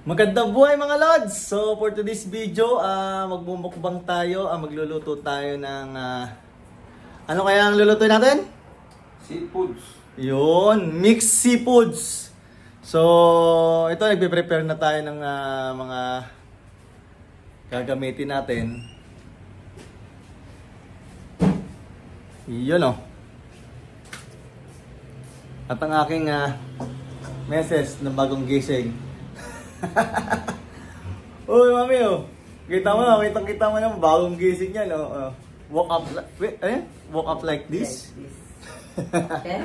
Magandang buhay mga Lods! So for today's video, magmumukbang tayo, magluluto tayo ng ano kaya ang lulutuin natin? Seafoods. Yun, mixed seafoods. So ito, nagpe-prepare na tayo ng mga gagamitin natin. Yun oh. At ang aking message na bagong gising. Uy, mami, oh. Kita mo na bagong gising yan, oh. Walk up like this. Okay.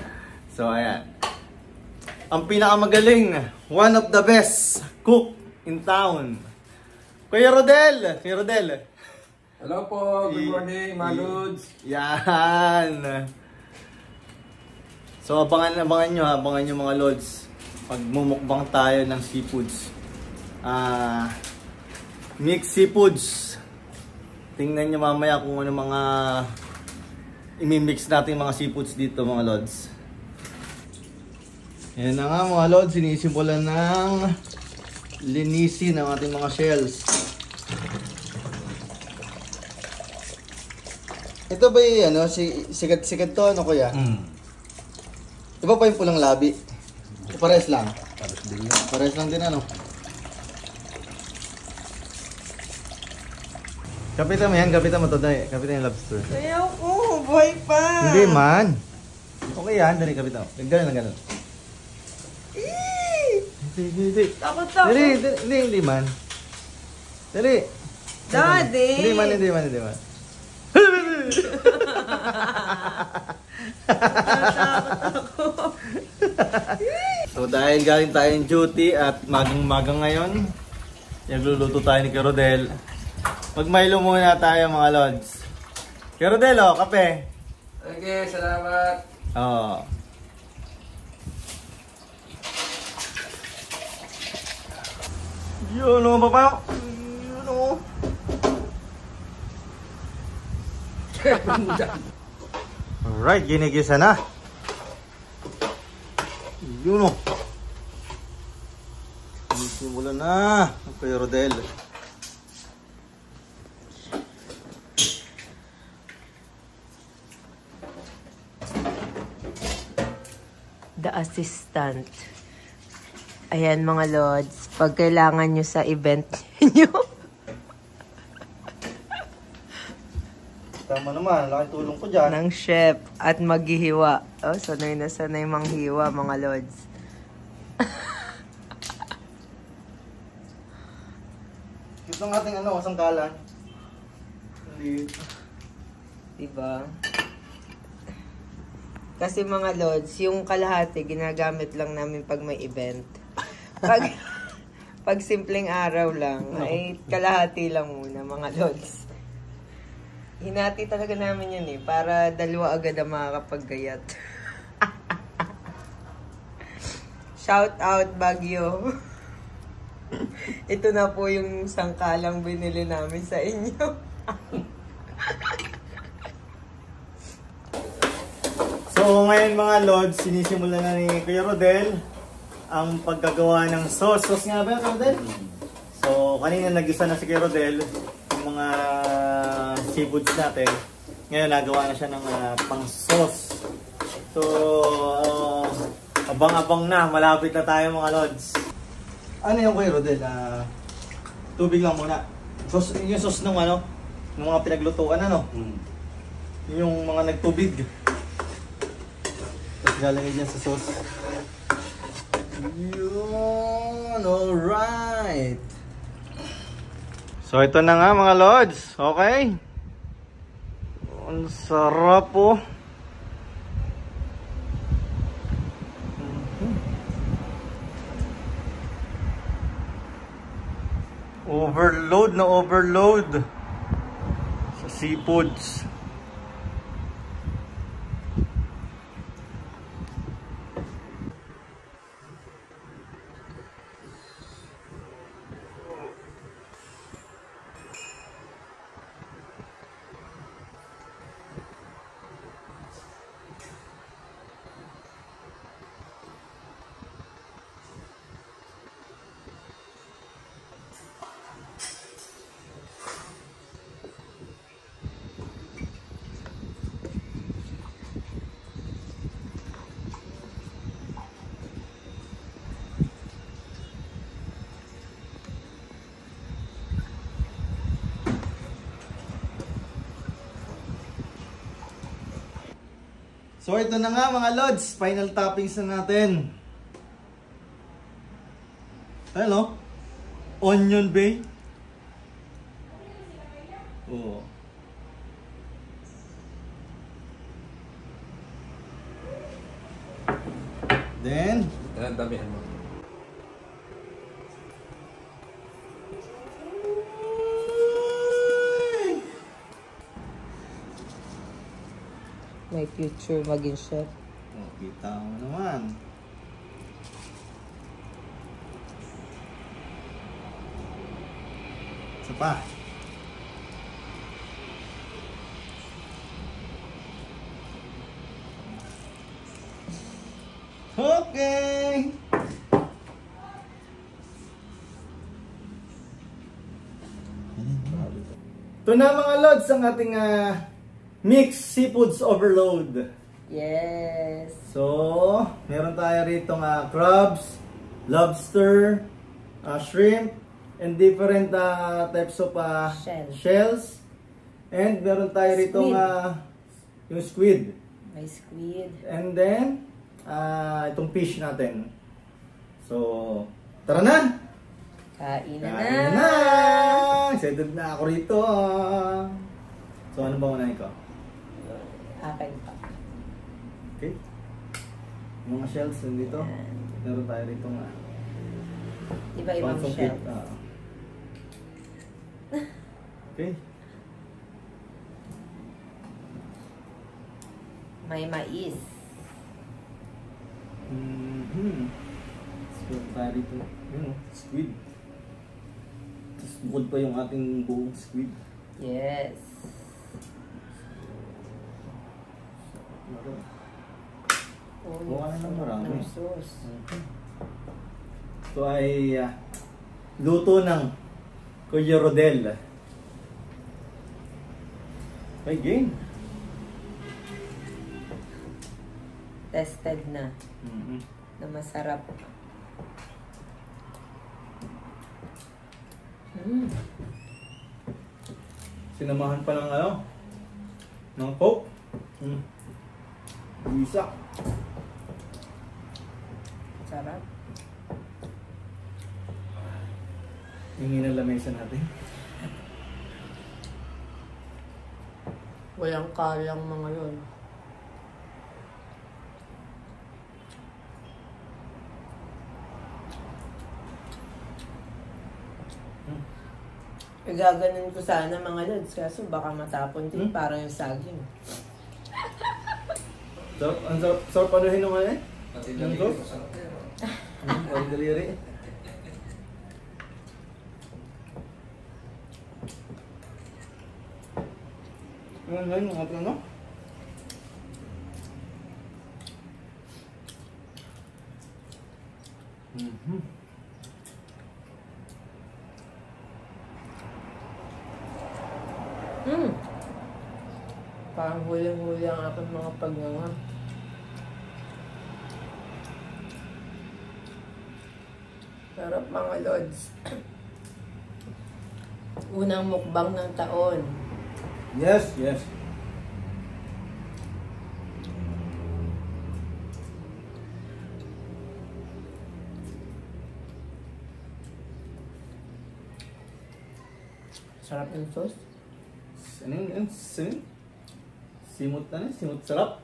So, ayan. Ang pinakamagaling, one of the best cook in town. Kuya Rodel. Hello po, good morning, mga Lods. Yan. So, abangan nyo mga Lods. Pagmumukbang tayo ng seafoods. Mixed seafoods. Tingnan nyo mamaya kung ano mga imimix natin mga seafoods dito mga Lods. Yan na nga mga Lods, sinisimulan ng linisin ang ating mga shells. Ito ba yung ano, sikat to ano kuya? Iba pa yung pulang labi? Pares lang? Pares lang din ano? Kapitan mo to, dahil. Kapitan yung lobster. Ayaw ko, buhay pa. Hindi man. Okay yan, dali kapitan mo. Ganun. Hindi. Takot. Hindi man. Dali. Daddy. Hindi man. So dahil galing tayong duty at magang ngayon, nagluluto tayo ni Rodel. Mag-Milo muna tayo mga Lods. Rodel, oh, kape. Okay, salamat. Oh. Yun o, papa. Yun o. Alright, ginigisa na. Yun o. Simula na. Kuya Rodel. The assistant. Ayan mga Lods, pag kailangan nyo sa event nyo. Tama naman, laking tulong ko dyan. Ng chef at maghihiwa. Oh, sanay na sanay manghiwa mga Lods. Ito ang ating sangkalan. Hindi. Diba? Kasi mga Lods, yung kalahati ginagamit lang namin pag may event. Pag simpleng araw lang, ay kalahati lang muna mga Lods. Hinati talaga namin yan para dalawa agad ang makakapaggayat. Shout out Baguio. Ito na po yung sangkalang binili namin sa inyo. So ngayon mga Lods, sinisimulan na ni Kuya Rodel ang paggagawa ng sauce. Sauce nga ba Kuya Rodel? So kanina nag-isa na si Kuya Rodel yung mga seafoods natin. Ngayon nagawa na siya ng pang sauce. So abang-abang na, malapit na tayo mga Lods. Ano yung Kuya Rodel? Tubig lang muna. Sauce, yung sauce ng ng mga pinaglutuan yung mga nagtubig. Tapos lalagay niya sa sauce. Yun, alright. So ito na nga mga Lods, okay? Ang sarap po. Overload na overload sa seafoods. So ito na nga mga lods, final toppings na natin. Hello? Onion bay. Oh. Then, Damihan mo. May future maging chef. oh, kita mo naman. Isa pa. Okay. Ito na mga lods ang ating mixed seafoods overload. Yes. So, meron tayo rito crabs, lobster, shrimp, and different types of shells. And meron tayo rito yung squid. May squid. And then, itong fish natin. So, tara na! Kain na Kain na! Excited na ako rito. So, ano ba unahin ko? Akin pa. Okay. Yung mga shells nandito. Meron tayo rito Iba-ibang pangsungkit. shells. Okay. May mais. So, tayo rito. Yun, squid. Tapos bukod pa yung ating buong squid. Yes. Oh, Mukha na lang marami. ng sauce. Ito ay luto ng Kuya Rodel. May game. Tested na. Na masarap. Sinamahan pa ng ng Coke. Isa. Sarap. Hingin na lamesa natin. Walang kalang mga yun. Gaganin ko sana mga lods, kaso baka matapon din parang yung saging. Ang sarap panuhin naman eh. Pati Yung daliri, sauce? masarap yan. Ang daliri. Yung ating ano? Parang huling-huli ang aking mga pagnanga. Sarap mga lods. Unang mukbang ng taon. Yes, yes. Sarap yung sauce. Ano yun? Simot na rin? Simot sarap?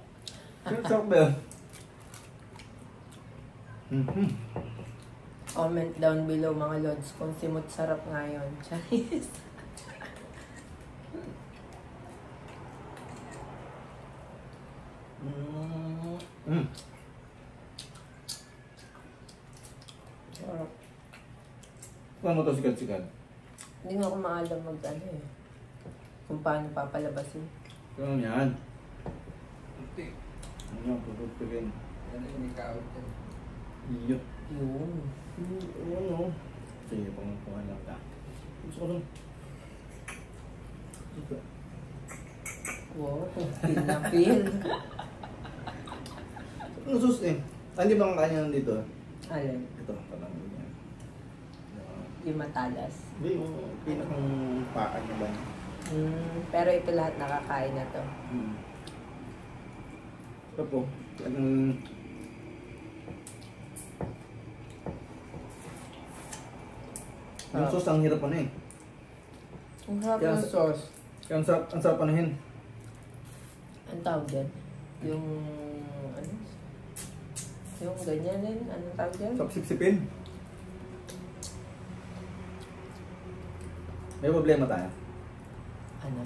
Simot sarap ba yun? Comment down below mga lods kung simot sarap ngayon. Chinese. Sarap. Ano to sikat-sikat? Hindi nga ako maalam kung paano papalabasin. Ano yan? Puti. Ano yan? Pupugtugin. Yan yung ikawit yan. Iyo. Yun. Ano? Sige, pangakuha lang ka. Gusto ko lang. Wow, feel na feel. Ano sus eh? Hindi ba ang kanya nandito? Alin? Ito, parang ganyan. Yung matalas. Hindi, yung pinakang pakan niya ba? Pero ito lahat nakakain na to. Ito po. Yung sauce ang hirap ano eh. Ang harap Kaya ng sa- sauce. Kaya ang sarap anahin. Ang tawag dyan? Yung... ano? Yung ganyan din? Anong tawag dyan? Sarap sipsipin. May problema tayo. Ano?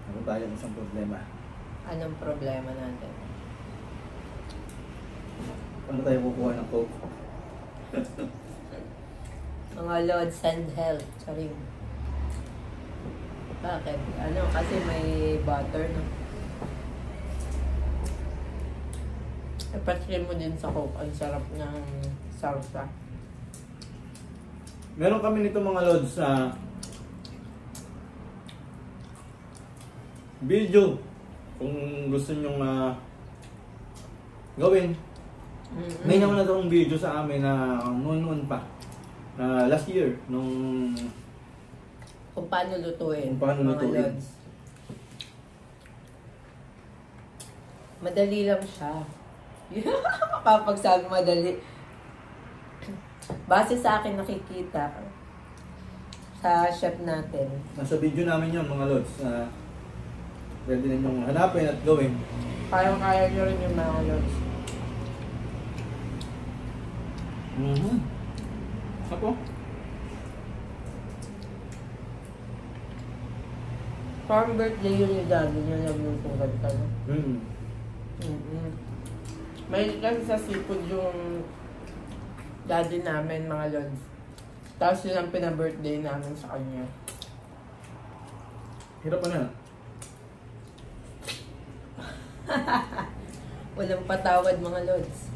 Ano tayo isang problema? Anong problema natin? Ano tayo kukuha ng coke? Mga Lord, send help. Sorry. Bakit? Ano? Kasi may butter, no? Ipatry mo din sa Coke. Ang sarap ng salsa. Meron kami nito mga lods sa video. Kung gusto nyong gawin. May naman na itong video sa amin na noon pa. Na last year. Nung Kung paano lutuin. Kung paano mga lutuin. Lods. Madali lang siya. Kapag sabi madali. Base sa akin nakikita sa chef natin. nasa video namin yun mga lods. Pwede ninyong hanapin at gawin. Kaya-kaya nyo rin yung mga Lods. Ako? Parang birthday yun yung daddy niya nagluto ka, no? May kasi sa seafood yung daddy namin, mga Lods. Tapos yun ang pinabirthday namin sa kanya. Hirap na. Walang patawad, mga Lods.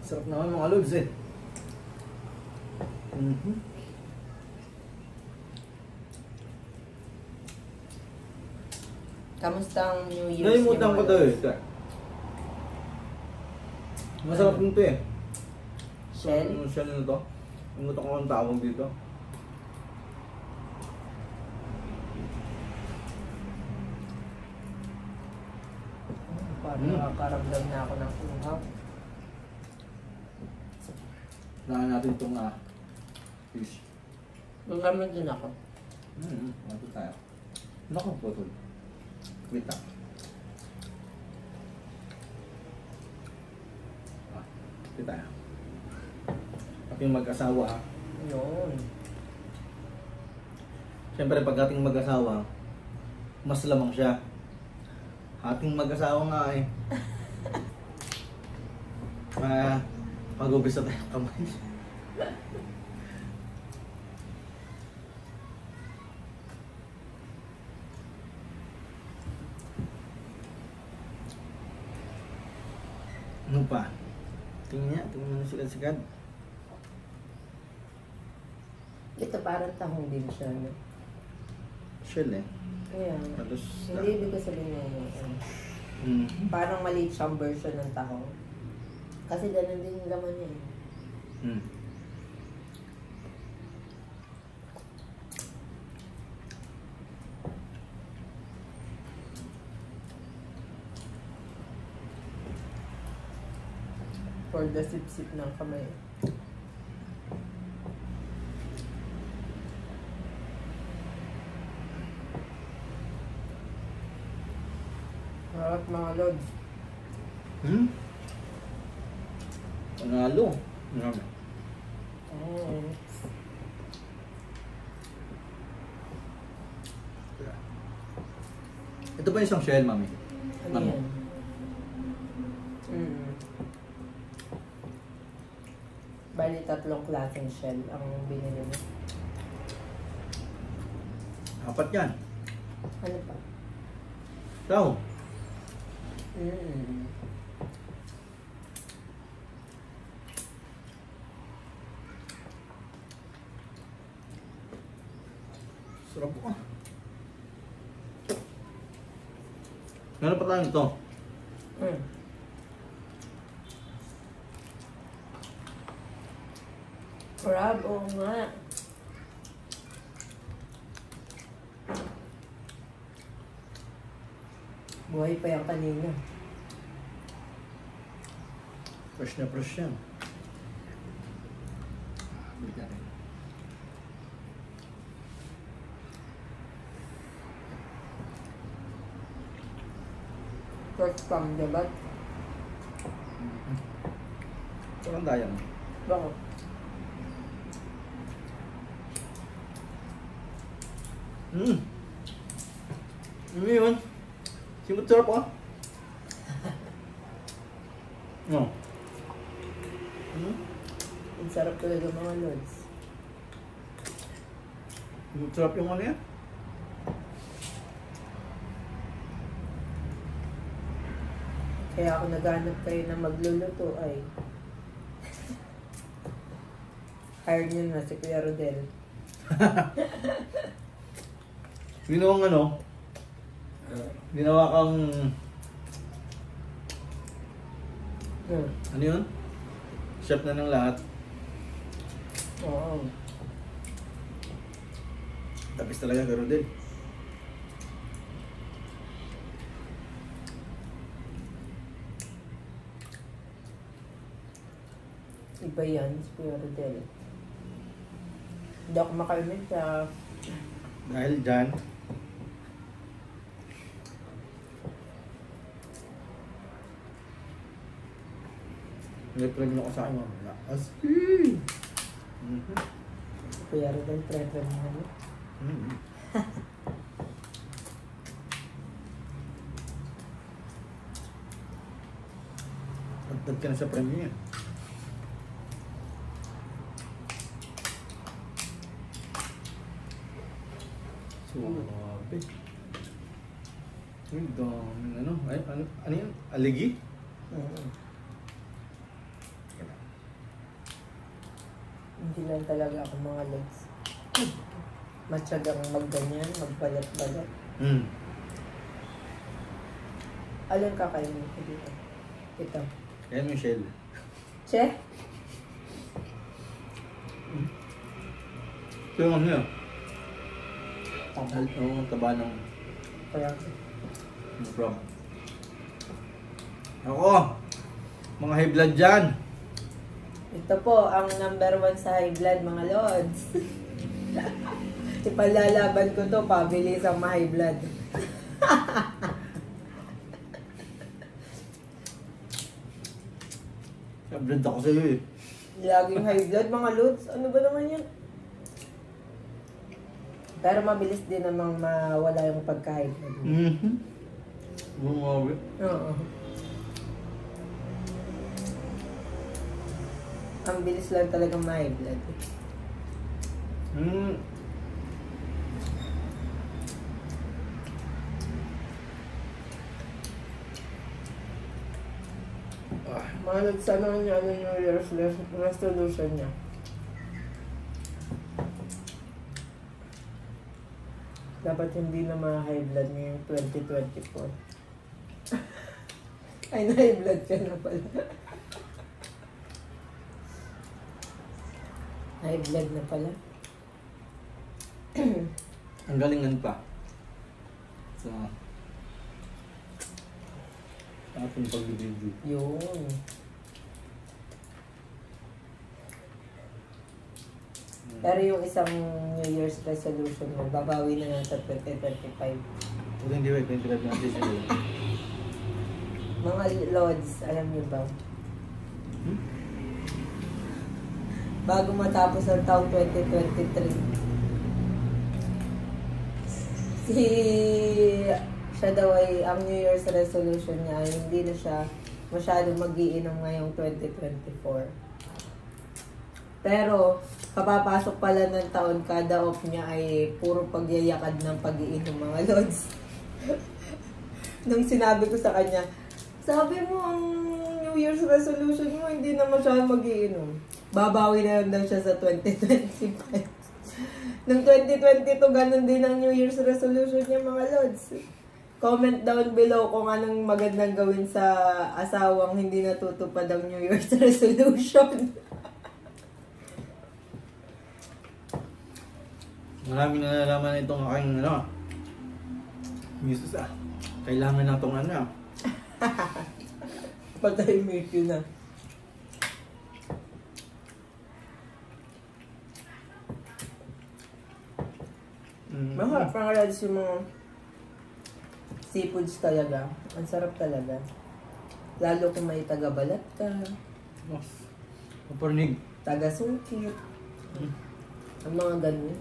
Sarap naman mga lods eh. Kamusta ang New Year's? Nalimutan niyo, ko mga daw Lods? eh. Masarap nito eh. Shell? Yung shell na to. Ang ko ang tawag dito. Parang nakakaramdam na ako ng uhaw. Naan natin itong fish. Gumaman din ako. Mato tayo. Naku, putol. Wait lang. Wait tayo. Ating mag-asawa ha. Yun. Siyempre pag ating mag-asawa, mas lamang siya. Ating mag-asawa nga eh. Pag-ubis na tayo kamay. Ano pa? Tingnan mo sikat-sikat. Ito parang tahong din siya, no? Shell eh. Kaya, Halos hindi ibig ko sabihin na parang maliit siyang version ng tahong. Kasi ganun din yung laman niya. For the sip-sip ng kamay. Harap mga Lods. Panalo. Thanks. Ito ba isang shell, mami? Ano yan? Bali, tatlong klaseng shell ang binili mo. Apat yan. Ano pa? Ikaw. Sarap ko. Meron pa tayo ito. Crab, oo nga. Buhay pa yan kanina. Fresh na fresh yan. First time, diba? Parang daya mo. Bakit? Ano yun? Simot sarap ah. No. Ang sarap talaga mga lods. Simot sarap yung ano yan. Kaya ako naghanap kayo na magluluto ay hired nyo na si Kuya Rodel. Ginawang ano? Ginawa kang... Ano yun? Chef na ng lahat. Oo. Tapos talaga garo din. Iba yan, si Kuya Rodel. Hindi ako makainig sa... Dahil dyan, nag-premyo ko sa akin mga lakas. Si Kuya Rodel, prefer mo ano? Agtad ka na sa premyo yan. Suwabe. Ay, dami ano? Ay, ano yan? Aligi? Hindi lang talaga ako mga lods. Matyagang magganyan, magbalat-balat. Alin kakainin ko dito? Ito. Kaya Michelle. Che? So yung ano yun? Ang taba ng Kaya from. Ako! Mga high blood dyan! ito po ang number 1 sa high blood, mga lods. Ipalalaban ko to, pabilis ang ma-high blood. Blood ako sa'yo eh. Laging high blood, mga lods. Ano ba naman yan? Pero mabilis din namang mawala yung pagka-high blood. Bumawi. Oo. Ang bilis lang talagang ma-high blood. Mahalad sana niya ano yung New Year's resolution niya. Dapat hindi na ma-high blood ngayong 2024. Ay, na-high blood ka na pala. High blood na pala. Ang galingan pa. Sa ating pag-review. Yun. Pero yung isang New Year's resolution mo, babawi na lang sa 2025. Kung hindi ba, 25 natin siya. Mga Lods, alam niyo ba? Bago matapos ang taong 2023, siya daw ay, ang New Year's resolution niya ay hindi na siya masyadong mag-iinom ngayong 2024. Pero, kapapasok pala ng taon, kada off niya ay puro pagyayakad ng pag-iinom, mga Lods. Nung sinabi ko sa kanya, sabi mo ang New Year's resolution mo, hindi na masyadong mag-iinom. Babawi na lang daw siya sa 2025. Nung 2022, ganun din ang New Year's resolution niya, mga Lods. Comment down below kung anong magandang gawin sa asawang hindi natutupad ang New Year's resolution. Marami na nalaman itong aking misis Kailangan na itong ano. Patahimik yun na. Mahal pang lods yung mga seafoods talaga. Ang sarap talaga. Lalo kung may taga-balat ka, Paparnig. taga-sungkit. Ang mga ganun.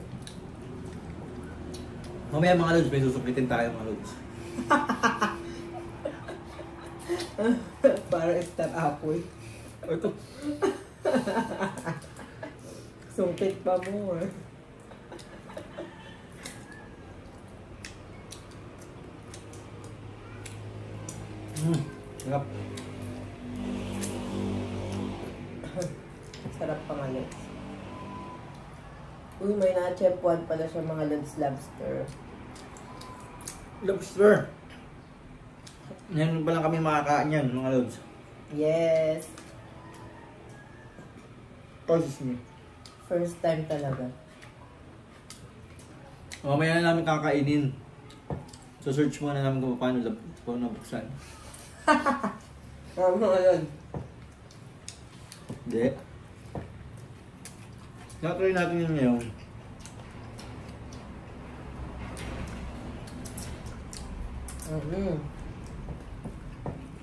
Mamaya mga lods, may susukitin tayo mga lods. Parang star apple. Ito. Sungkit pa mo eh. Sarap. Sarap pa nga lods. Uy, may na-chempuan pala siya mga lods lobster. Lobster. Ngayon pa lang kami makakain yan mga lods. Yes. Process me. First time talaga. Mamaya na namin kakainin. So search muna namin kung paano nabuksan. Mga yun. Hindi. Nakatry natin yun ngayon.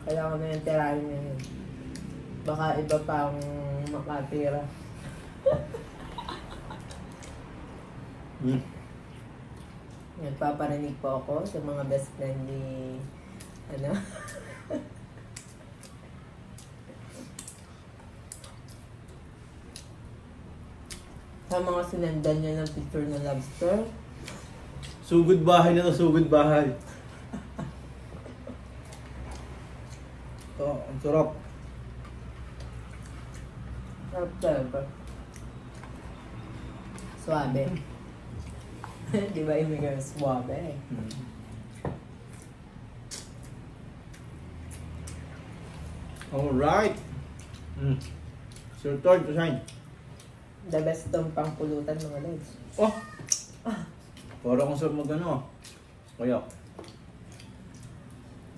Kailangan na yung tirahin niya yun. Baka iba pang makatira. Nagpaparinig po ako sa mga best friend ni ano. Sa mga sinendan niya ng picture ng lobster. Sugod bahay na to, sugod bahay. Oh, ang sarap. Sarap talaga. Suabe. Di ba imigan suabe? Alright. Sir Todd, kusain. The best tong pangpulutan mga lods. Oh! Para kung sarap mag-ano. Kaya.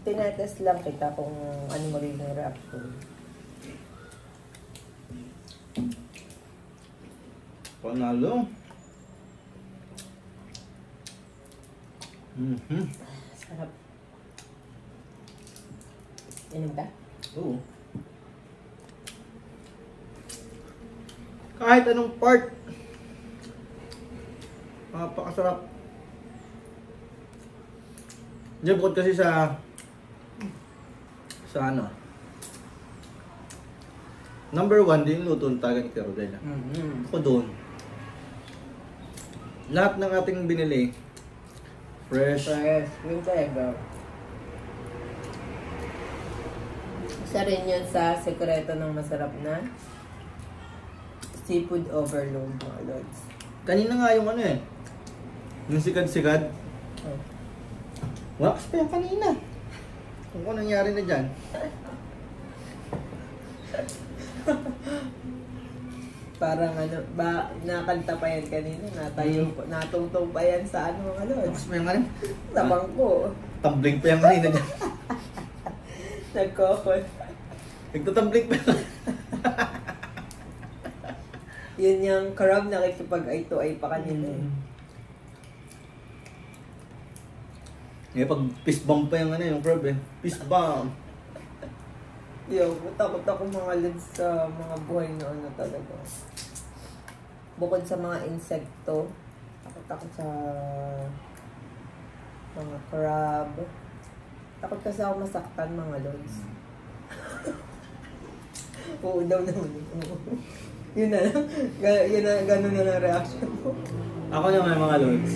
Tinetest lang kita kung ano magiging reaction. Panalo. Sarap. Inom ka? Oo. Kahit anong part. Napakasarap. Diyan bukod kasi sa ano. Number 1 din luto ng taga ni Carodel. Ako doon. Lahat ng ating binili fresh. Fresh. Yun talaga. Isa rin yun sa sekreto ng masarap na seafood overload mga lods. Kanina nga yung ano eh. Yung sikad-sikad. Oh. Wax pa yan kanina. Kung ano nangyari na dyan. Parang ano, ba, nakanta pa yan kanina, natungtong pa yan sa ano mga lods. Wax pa yan kanina. Sa bangko. Tumbling pa yan kanina dyan. Nagkokot. Nagtatumbling pa yan. Yun yung crab nakikipag-eye to eye pa kanina eh. Ngayon pag fist bump pa yung ano yung crab eh. Fist bump. Yo, takot ako mga lods sa mga buhay na ano talaga. Bukod sa mga insekto, takot ako sa mga crab. Takot kasi ako masaktan mga lods. Oo daw naman. Yun na lang. Yun na, ganun na lang reaction ko. Ako naman mga lods.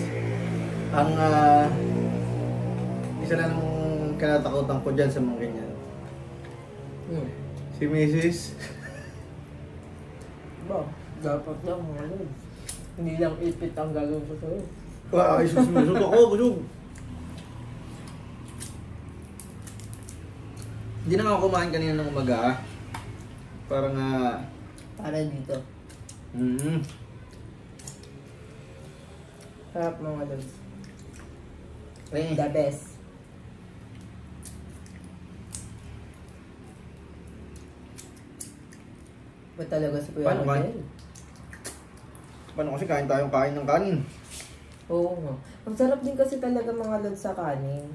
Ang isa na ng kinatakutan ko dyan sa mga ganyan. Si Mrs. Ba, dapat lang mga lods. Hindi lang ipit ang gagawin ko sa'yo. Wow, isusmusot ako, busog. Hindi na ako kumain kanina ng umaga. Parang Para dito. Sarap mga lods. Eh, The best. Ba talaga si Kuya Paano ba? Rodel? Paano kasi kain tayong kain ng kanin? Oo nga. Ang sarap din kasi talaga mga lods sa kanin.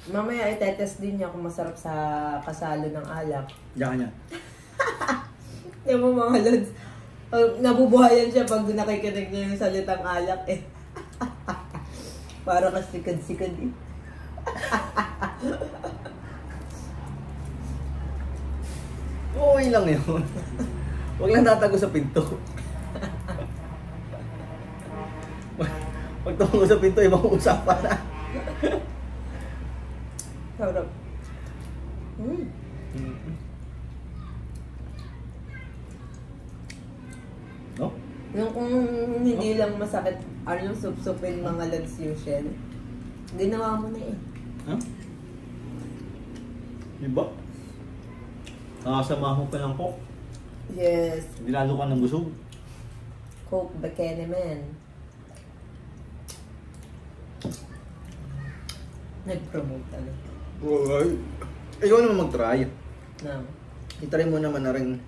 Mamaya itetest din niya kung masarap sa kasalo ng alak. Diyan niya. Yan mo mga lods. Nabubuhayan siya pag nakikinig niya yung salitang alak eh. Para kasikad-sikad eh. Okay lang yun. Huwag lang tatago sa pinto. Pag tumungo sa pinto, ibang usapan na. Sarap. No? Yung kung hindi lang masakit, ano sup-supin mga lods yung shell. Ginawa mo na eh. Huh? Diba? Nakasama mo pa ng coke. Yes. Dinalo ka ng busog. Coke Bikini Man. Nag-promote talaga. Ay. Ikaw naman mag-try. No. I-try mo naman na rin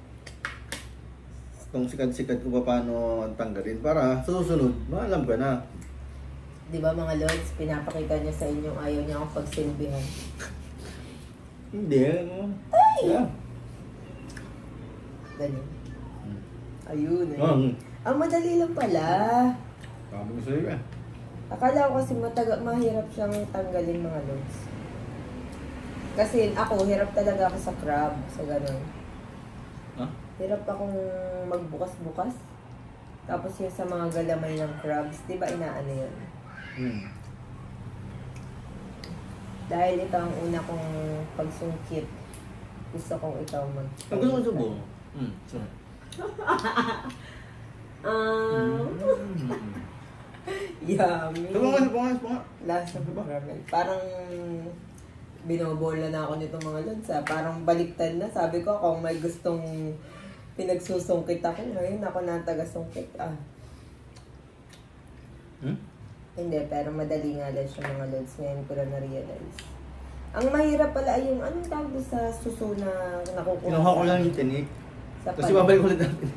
itong sikat-sikat ko pa paano tanggalin para sa susunod, maalam ka na. Di ba mga lods, pinapakita niya sa inyong ayaw niya akong pagsilbihan. Hindi, ano? Ay! Yeah. Ganyan. Ayun eh. Oh, Ang madali lang pala. Tama mo sa'yo eh. Akala ko kasi mahirap siyang tanggalin mga lods. Kasi ako, hirap talaga ako sa crab, sa ganun. Huh? Hirap akong magbukas-bukas. Tapos yung sa mga galamay ng crabs, di ba inaano yun? Dahil ito ang una kong pagsungkit, gusto kong ikaw mag... Ang gusto mo subo? Sorry. Yummy. Subo nga. Lasa ba? Parang binobola na ako nito mga lods ha. Parang baliktad na. Sabi ko kung may gustong pinagsusungkit ako, ngayon ako na taga-sungkit. Hindi, pero madali nga lang siya mga lods. Ngayon ko lang na-realize. Ang mahirap pala ay yung anong tawag doon sa suso na nakukuha. Kinuha ko lang yung tinik. Sa Kasi babalik ulit natin.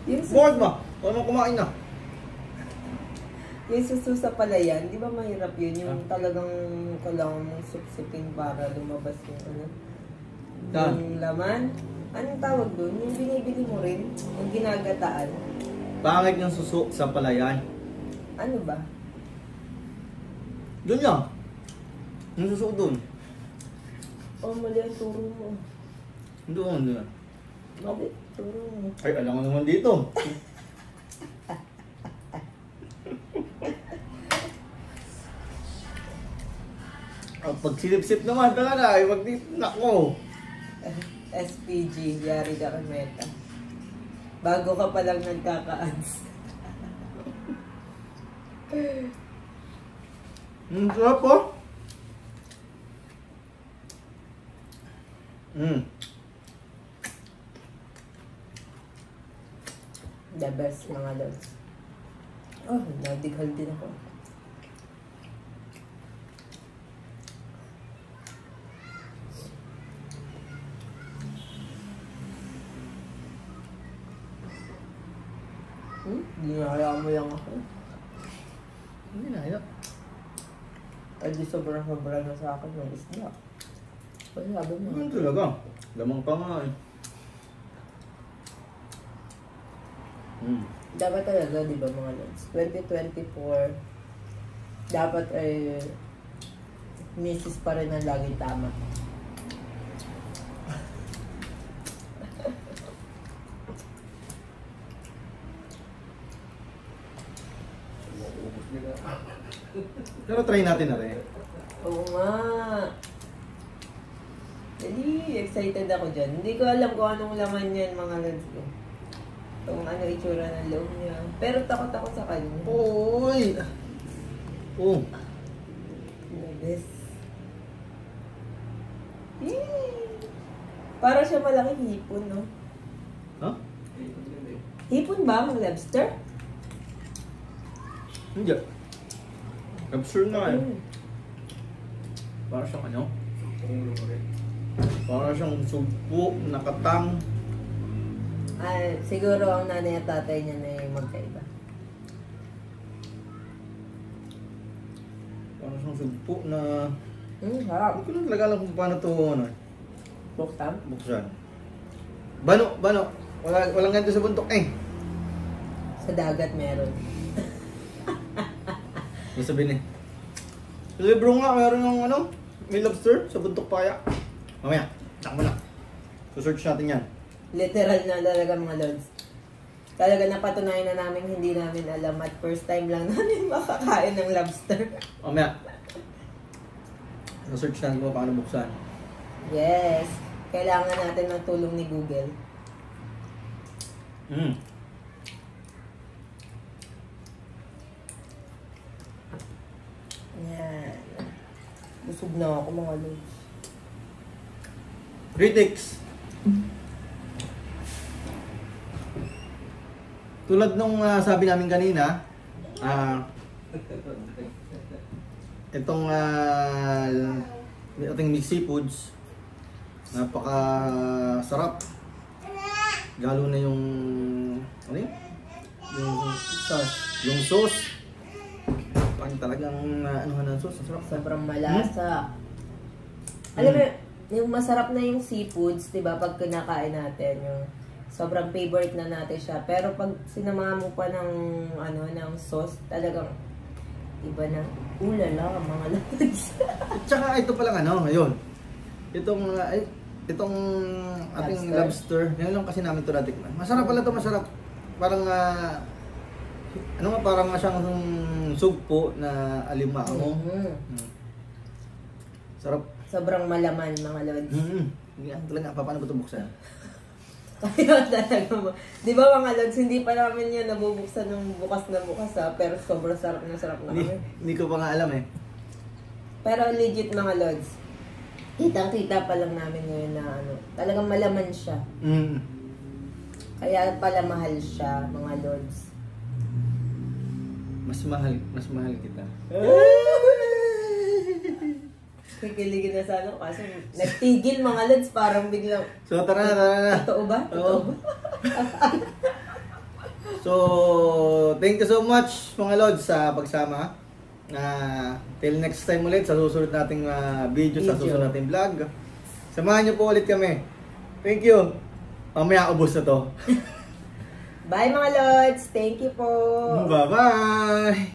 Yung Bukod ba? Huwag mo kumain na. yung suso sa palayan, di ba mahirap yun? Yung talagang kailangan mong sipsipin para lumabas yung ano. Saan? Yung laman. Anong tawag doon? Yung binibili mo rin. Yung ginagataan. Pangit yung suso sa palayan. Ano ba? Doon lang. Yung suso doon. Oh, mali ang turo mo. Doon. Mali, turo mo. Ay, alam ko naman dito. Pag silip-sip naman talaga, ay wag dito. Nako. SPG, yari ka kay Meta. Bago ka palang nagkaka-ads. Sarap po. The best mga lods. Oh, nadighal din ako. Ginaya mo lang ako. Hindi na, yun. Ay, di sobrang-sobra na sa akin yung isda. Kasi sabi mo. Ano talaga? Lamang pa nga eh. Dapat talaga, di ba mga lods? 2024, dapat ay misis pa rin ang laging tama. Pero try natin na rin. Oo nga. Hindi, excited ako dyan. Hindi ko alam kung anong laman yan mga lods ko. Kung ano itsura ng loob niya. Pero takot ako sa kanya. Uy! Oh. Labis. Yay! Para siya malaking hipon, no? Huh? Hipon ba ang lobster? Hindi. Absurd na eh. Para siyang ano? Para siyang sugpo, nakatang. Siguro ang nanay at tatay niya na yung magkaiba. Para siyang sugpo na... Harap. Hindi ko lang talaga alam kung paano ito ano, Buksan? buksan. Bano, bano. Walang ganito sa buntok eh. Sa dagat meron. Ano sabihin eh? Sa libro nga, meron ng ano, may lobster sa buntok paya. Mamaya, tsaka mo na. So-search natin yan. Literal na talaga mga lods. Talaga napatunayan na namin hindi namin alam at first time lang namin makakain ng lobster. Mamaya. So-search natin kung paano buksan. Yes. Kailangan natin ng tulong ni Google. Yan. Busog na ako mga lods. Critics. Tulad nung sabi namin kanina, itong ating mixed seafoods, napaka sarap. Lalo na yung ano yun? Yung sauce. Parang talagang anuhan ng sauce, ang sarap. Sobrang malasa. Alam mo, yung masarap na yung seafoods, 'di ba? Pag kinakain natin, yung sobrang favorite na natin siya. Pero pag sinamahan mo pa ng ng sauce, talagang iba na. Ulala, mga lods. At saka ito palang ayun. Itong ating lobster, ngayon lang kasi namin ito natikman. Masarap pala ito, masarap. Parang, parang siyang sugpo na alimango. Sarap. Sobrang malaman, mga lods. Yan talaga, paano ba ito buksan? Kaya talaga di ba mga lods, hindi pa namin yan nabubuksan ng bukas na bukas pero sobrang sarap na kami. Hindi ko pa nga alam eh. Pero legit mga lods. Kitang-kita pa lang namin ngayon na talagang malaman siya. Kaya pala mahal siya, mga lods. Mas mahal kita. Kikiligin na sana kasi nagtigil mga lods, parang biglang... So tara na. Totoo ba? Totoo ba? So, thank you so much mga lods sa pagsama. Till next time ulit sa susunod nating video, sa susunod nating vlog. Samahan niyo po ulit kami. Thank you. Mamaya ubos na to. Bye mga lods. Thank you po. Bye-bye.